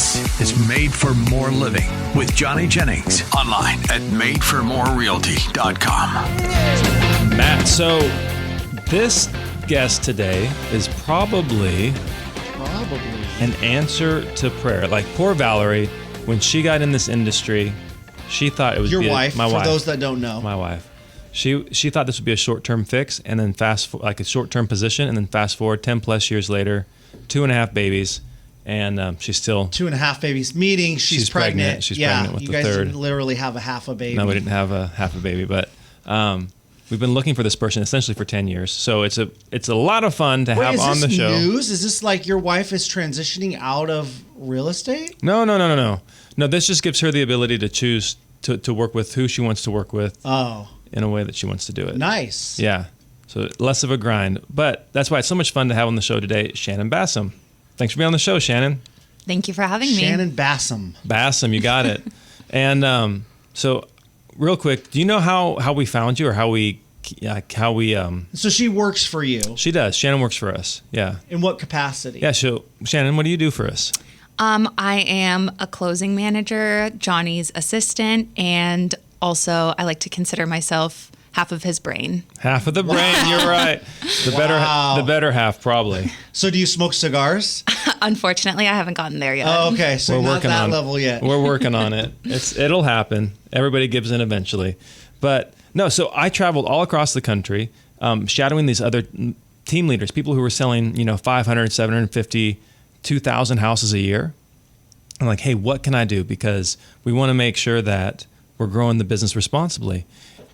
This is Made for More Living with Johnny Jennings. Online at madeformorerealty.com. Matt, so this guest today is probably an answer to prayer. Like poor Valerie, when she got in this industry, she thought it was your wife. My for wife. Those that don't know, my wife. She thought this would be a short-term fix, and then like a short-term position, and then fast forward 10 plus years later, 2.5 babies, and she's still 2.5 babies. Meaning she's pregnant. She's pregnant with the third. You guys didn't literally have a half a baby. No, we didn't have a half a baby, but we've been looking for this person essentially for 10 years. So it's a lot of fun to have on the show. Is this news? Is this like your wife is transitioning out of real estate? No. No, this just gives her the ability to choose to work with who she wants to work with. Oh. In a way that she wants to do it. Nice. Yeah. So less of a grind. But that's why it's so much fun to have on the show today, Shannon Bassham. Thanks for being on the show, Shannon. Thank you for having me. Shannon Bassham. Bassham, you got it. And so real quick, do you know how we found you or how we So she works for you. She does. Shannon works for us. Yeah. In what capacity? Yeah, so Shannon, what do you do for us? I am a closing manager, Johnny's assistant, and also I like to consider myself half of his brain. Half of the brain, you're right. The better half, probably. So do you smoke cigars? Unfortunately, I haven't gotten there yet. Oh, okay. So we're not working that on level yet. We're working on it. It'll happen. Everybody gives in eventually. But no, so I traveled all across the country, shadowing these other team leaders, people who were selling, 500, 750, 2,000 houses a year. I'm like, hey, what can I do? Because we want to make sure that we're growing the business responsibly.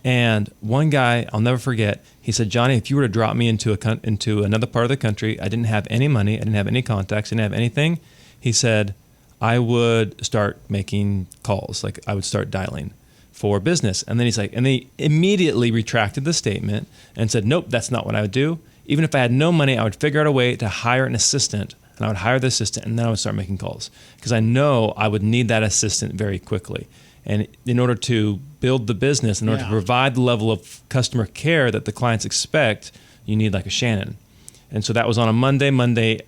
And one guy, I'll never forget, he said, Johnny, if you were to drop me into another part of the country, I didn't have any money, I didn't have any contacts, I didn't have anything. He said, I would start making calls, like I would start dialing for business. And then he's like, and they immediately retracted the statement and said, nope, that's not what I would do. Even if I had no money, I would figure out a way to hire an assistant, and I would hire the assistant, and then I would start making calls because I know I would need that assistant very quickly. And in order to build the business, in order to provide the level of customer care that the clients expect, you need like a Shannon. And so that was on a Monday.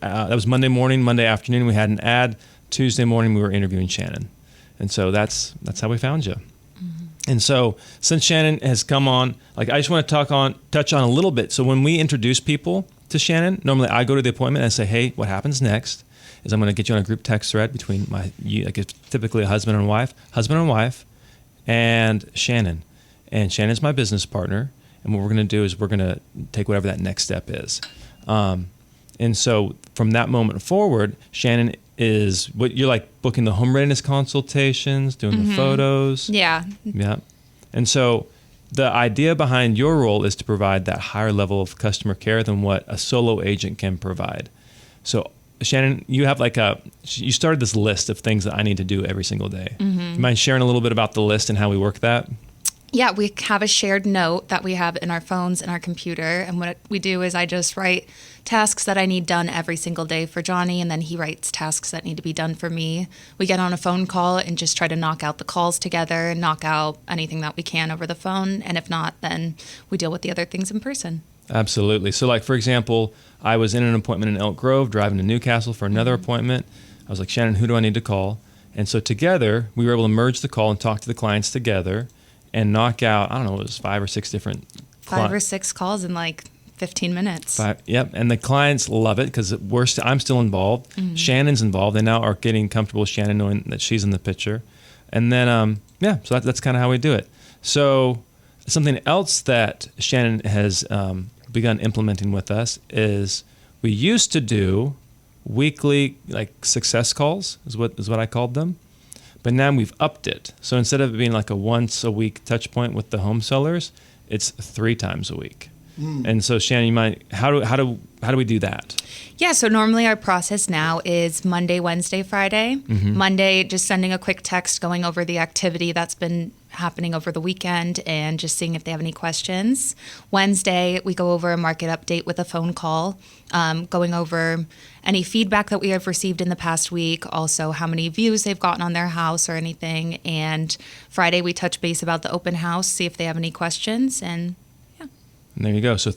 That was Monday morning. Monday afternoon, we had an ad. Tuesday morning, we were interviewing Shannon. And so that's how we found you. Mm-hmm. And so since Shannon has come on, like I just want to touch on a little bit. So when we introduce people to Shannon, normally I go to the appointment and say, hey, what happens next is I'm going to get you on a group text thread between typically a husband and wife, and Shannon. And Shannon's my business partner. And what we're going to do is we're going to take whatever that next step is. And so from that moment forward, Shannon is what you're like booking the home readiness consultations, doing the photos. Yeah. Yeah. And so the idea behind your role is to provide that higher level of customer care than what a solo agent can provide. So Shannon, you have you started this list of things that I need to do every single day. Mm-hmm. Do you mind sharing a little bit about the list and how we work that? Yeah, we have a shared note that we have in our phones and our computer. And what we do is I just write tasks that I need done every single day for Johnny, and then he writes tasks that need to be done for me. We get on a phone call and just try to knock out the calls together and knock out anything that we can over the phone. And if not, then we deal with the other things in person. Absolutely. So like, for example, I was in an appointment in Elk Grove, driving to Newcastle for another appointment. I was like, Shannon, who do I need to call? And so together, we were able to merge the call and talk to the clients together and knock out, I don't know, it was 5 or 6 different... 5 or 6 calls in like 15 minutes. Yep. And the clients love it because I'm still involved. Mm-hmm. Shannon's involved. They now are getting comfortable with Shannon knowing that she's in the picture. And then, so that's kind of how we do it. So something else that Shannon has begun implementing with us is we used to do weekly success calls is what I called them. But now we've upped it. So instead of it being like a once a week touch point with the home sellers, it's 3 times a week. And so Shannon, you might how do we do that? Yeah, so normally our process now is Monday, Wednesday, Friday. Mm-hmm. Monday, just sending a quick text going over the activity that's been happening over the weekend and just seeing if they have any questions. Wednesday, we go over a market update with a phone call, going over any feedback that we have received in the past week, also how many views they've gotten on their house or anything. And Friday, we touch base about the open house, see if they have any questions, and yeah. And there you go. So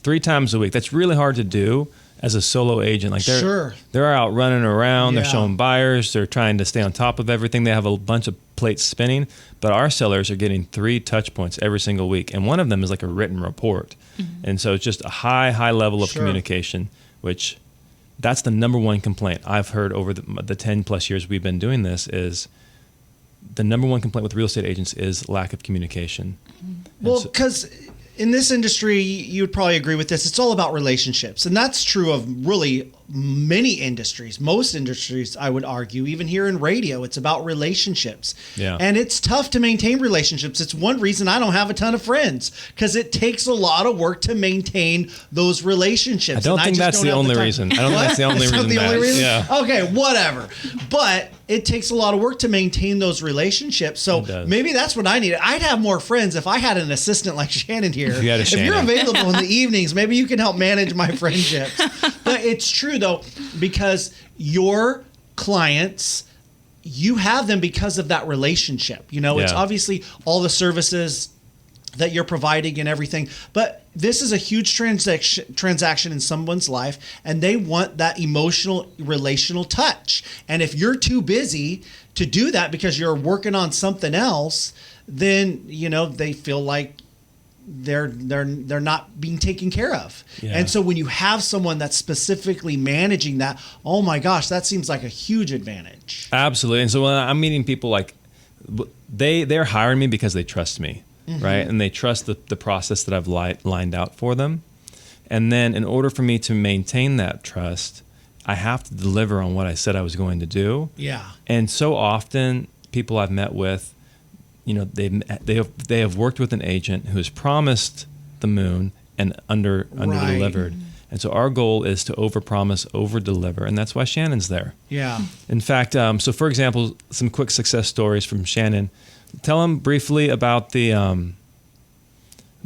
3 times a week. That's really hard to do as a solo agent. Like Sure. they're out running around, Yeah. they're showing buyers, they're trying to stay on top of everything. They have a bunch of plates spinning, but our sellers are getting 3 touch points every single week. And one of them is like a written report. And so it's just a high level of Sure. communication, which that's the number one complaint I've heard over the 10 plus years we've been doing this is the number one complaint with real estate agents is lack of communication. Well, because in this industry, you would probably agree with this. It's all about relationships. And that's true of really many industries, most industries, I would argue. Even here in radio, it's about relationships. Yeah. And it's tough to maintain relationships. It's one reason I don't have a ton of friends, because it takes a lot of work to maintain those relationships. I don't And think just that's don't the have only time. reason. I don't think that's the only That's not reason. the only Matt. reason? Yeah. Okay, whatever. But it takes a lot of work to maintain those relationships. So It does. maybe that's what I needed. I'd have more friends if I had an assistant like Shannon here. If you had a If you're Shannon. available in the evenings, maybe you can help manage my friendships. But it's true, though, because your clients, you have them because of that relationship. You know, it's Yeah. obviously all the services that you're providing and everything. But this is a huge transaction in someone's life, and they want that emotional, relational touch. And if you're too busy to do that because you're working on something else, then, you know, they feel like they're not being taken care of. Yeah. And so when you have someone that's specifically managing that, oh my gosh, that seems like a huge advantage. Absolutely. And so when I'm meeting people, like they're hiring me because they trust me, right? And they trust the process that I've lined out for them. And then in order for me to maintain that trust, I have to deliver on what I said I was going to do. Yeah. And so often people I've met with, you know, they have worked with an agent who has promised the moon and under delivered. And so our goal is to overpromise, over-deliver, and that's why Shannon's there. Yeah. In fact, so for example, some quick success stories from Shannon. Tell them briefly about the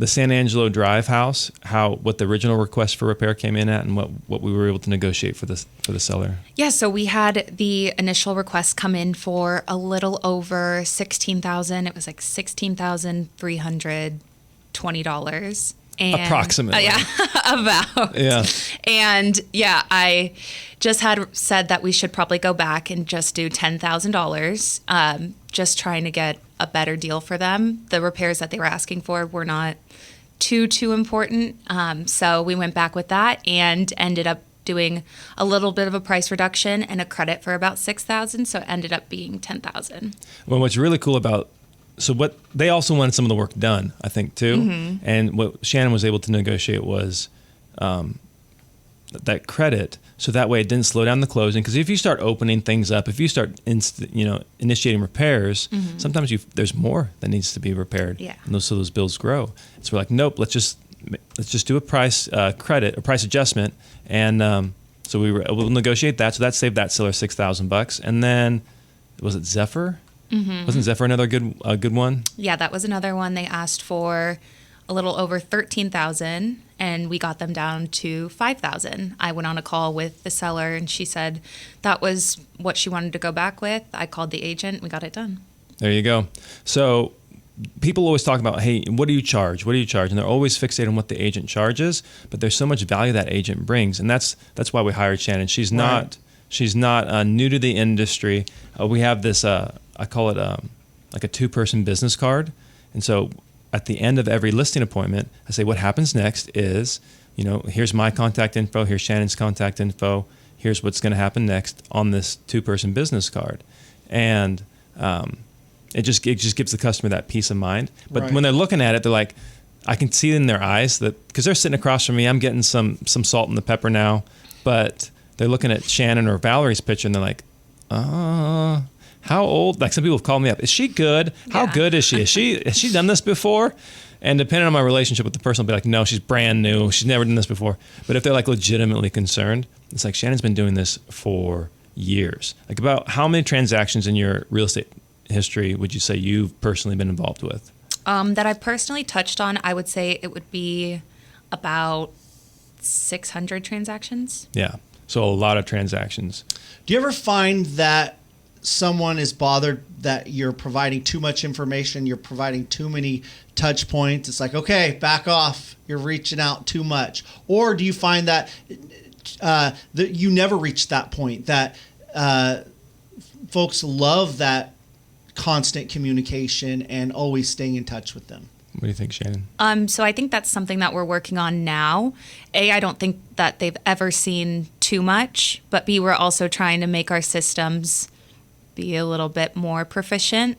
San Angelo Drive house, what the original request for repair came in at, and what we were able to negotiate for the seller. Yeah, so we had the initial request come in for a little over $16,000. It was like $16,320. And, Approximately. yeah, about. Yeah. And yeah, I just had said that we should probably go back and just do $10,000, just trying to get a better deal for them. The repairs that they were asking for were not too important. So we went back with that and ended up doing a little bit of a price reduction and a credit for about $6,000. So it ended up being $10,000. Well, what's really cool about what they also wanted some of the work done, I think, too. And what Shannon was able to negotiate was that credit, so that way it didn't slow down the closing. Because if you start opening things up, if you start initiating repairs, sometimes there's more that needs to be repaired. Yeah. And so those bills grow. So we're like, nope, let's just do a price credit, a price adjustment, and so we were able to negotiate that. So that saved that seller $6,000. And then was it Zephyr? Wasn't Zephyr another good one? Yeah, that was another one. They asked for a little over $13,000, and we got them down to $5,000. I went on a call with the seller, and she said that was what she wanted to go back with. I called the agent. We got it done. There you go. So people always talk about, hey, what do you charge? What do you charge? And they're always fixated on what the agent charges, but there's so much value that agent brings, and that's why we hired Shannon. She's not new to the industry. We have this. I call it like a 2-person business card. And so at the end of every listing appointment, I say, what happens next is, here's my contact info, here's Shannon's contact info, here's what's going to happen next on this 2-person business card. And it just gives the customer that peace of mind. But when they're looking at it, they're like, I can see in their eyes that, because they're sitting across from me, I'm getting some salt and the pepper now, but they're looking at Shannon or Valerie's picture and they're like, how old? Like some people have called me up. Is she good? How good is she? Has she done this before? And depending on my relationship with the person, I'll be like, no, she's brand new. She's never done this before. But if they're like legitimately concerned, it's like Shannon's been doing this for years. Like about how many transactions in your real estate history would you say you've personally been involved with? That I've personally touched on, I would say it would be about 600 transactions. Yeah. So a lot of transactions. Do you ever find that someone is bothered that you're providing too much information, you're providing too many touch points? It's like, okay, back off, you're reaching out too much. Or do you find that you never reach that point that folks love that constant communication and always staying in touch with them. What do you think, Shannon? So I think that's something that we're working on now. A, I don't think that they've ever seen too much, but B, we're also trying to make our systems be a little bit more proficient,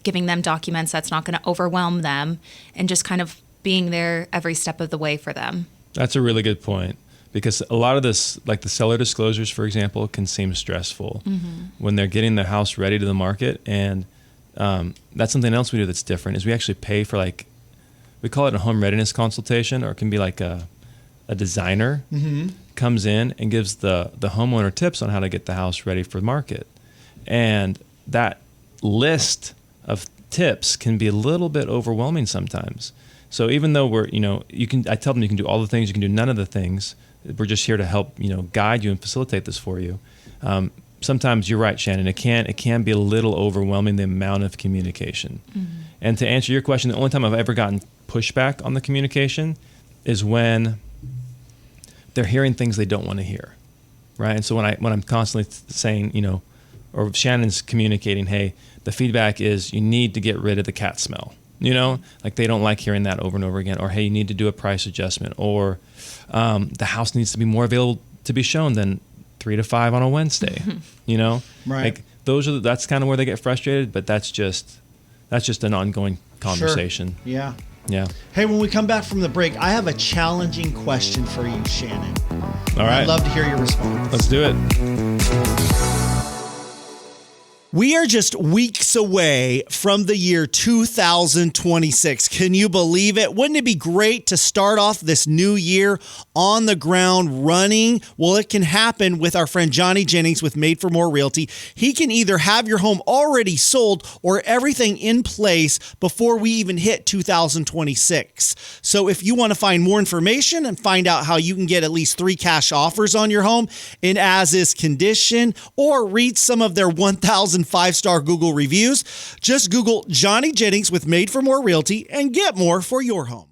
giving them documents that's not going to overwhelm them, and just kind of being there every step of the way for them. That's a really good point, because a lot of this, like the seller disclosures, for example, can seem stressful when they're getting their house ready to the market. And that's something else we do that's different, is we actually pay for, like, we call it a home readiness consultation, or it can be like a designer comes in and gives the homeowner tips on how to get the house ready for the market. And that list of tips can be a little bit overwhelming sometimes. So even though I tell them you can do all the things, you can do none of the things. We're just here to help, guide you and facilitate this for you. Sometimes you're right, Shannon. It can be a little overwhelming, the amount of communication. And to answer your question, the only time I've ever gotten pushback on the communication is when they're hearing things they don't want to hear, right? And so when I'm constantly saying, or Shannon's communicating, hey, the feedback is you need to get rid of the cat smell. Like they don't like hearing that over and over again. Or, hey, you need to do a price adjustment. Or the house needs to be more available to be shown than 3 to 5 on a Wednesday. Right. Like that's kind of where they get frustrated. But that's just an ongoing conversation. Sure. Yeah. Hey, when we come back from the break, I have a challenging question for you, Shannon. All right. I'd love to hear your response. Let's do it. We are just weeks away from the year 2026. Can you believe it? Wouldn't it be great to start off this new year on the ground running? Well, it can happen with our friend Johnny Jennings with Made for More Realty. He can either have your home already sold or everything in place before we even hit 2026. So if you want to find more information and find out how you can get at least 3 cash offers on your home in as-is condition, or read some of their 1,000 5-star Google reviews, just Google Johnny Jennings with Made for More Realty and get more for your home.